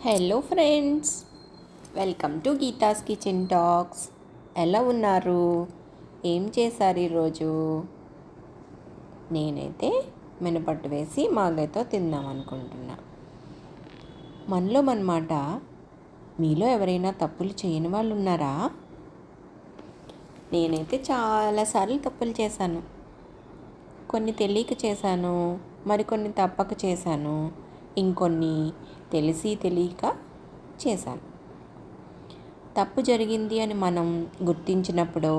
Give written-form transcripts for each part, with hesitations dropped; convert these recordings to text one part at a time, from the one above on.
Hello friends, welcome to Geetha's kitchen talks. ఎలా ఉన్నారు? ఏం చేశారు ఈరోజు? నేనైతే మినపట్టు వేసి మాగైతో తిందాం అనుకుంటున్నా. మనలో మనమాట, మీలో ఎవరైనా తప్పులు చేయని వాళ్ళు ఉన్నారా? నేనైతే చాలాసార్లు తప్పులు చేశాను. కొన్ని తెలియక చేశాను, మరికొన్ని తప్పక చేశాను, ఇంకొన్ని తెలిసి తెలియక చేశాను. తప్పు జరిగింది అని మనం గుర్తించినప్పుడు,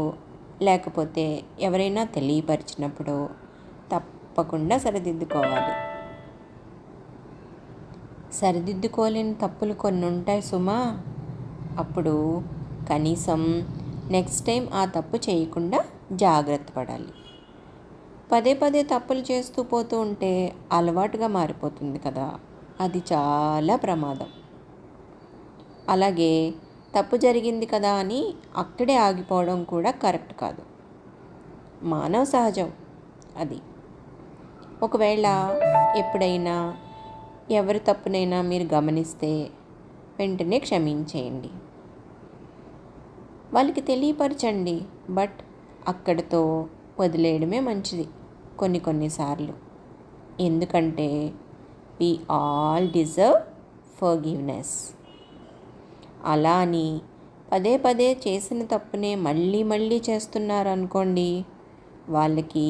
లేకపోతే ఎవరైనా తెలియపరిచినప్పుడు తప్పకుండా సరిదిద్దుకోవాలి. సరిదిద్దుకోలేని తప్పులు కొన్ని ఉంటాయి సుమా. అప్పుడు కనీసం నెక్స్ట్ టైం ఆ తప్పు చేయకుండా జాగ్రత్త పడాలి. పదే పదే తప్పులు చేస్తూ పోతూ ఉంటే అలవాటుగా మారిపోతుంది కదా, అది చాలా ప్రమాదం. అలాగే తప్పు జరిగింది కదా అని అక్కడే ఆగిపోవడం కూడా కరెక్ట్ కాదు. మానవ సహజం అది. ఒకవేళ ఎప్పుడైనా ఎవరి తప్పునైనా మీరు గమనిస్తే వెంటనే క్షమించేయండి, వాళ్ళకి తెలియపరచండి. బట్ అక్కడితో వదిలేయడమే మంచిది కొన్నిసార్లు. ఎందుకంటే we all deserve forgiveness. అలా అని పదే పదే చేసిన తప్పునే మళ్ళీ మళ్ళీ చేస్తున్నారనుకోండి, వాళ్ళకి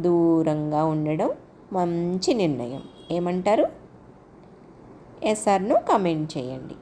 దూరంగా ఉండడం మంచి నిర్ణయం. ఏమంటారు? ఎస్ ఆర్ నో కామెంట్ చేయండి.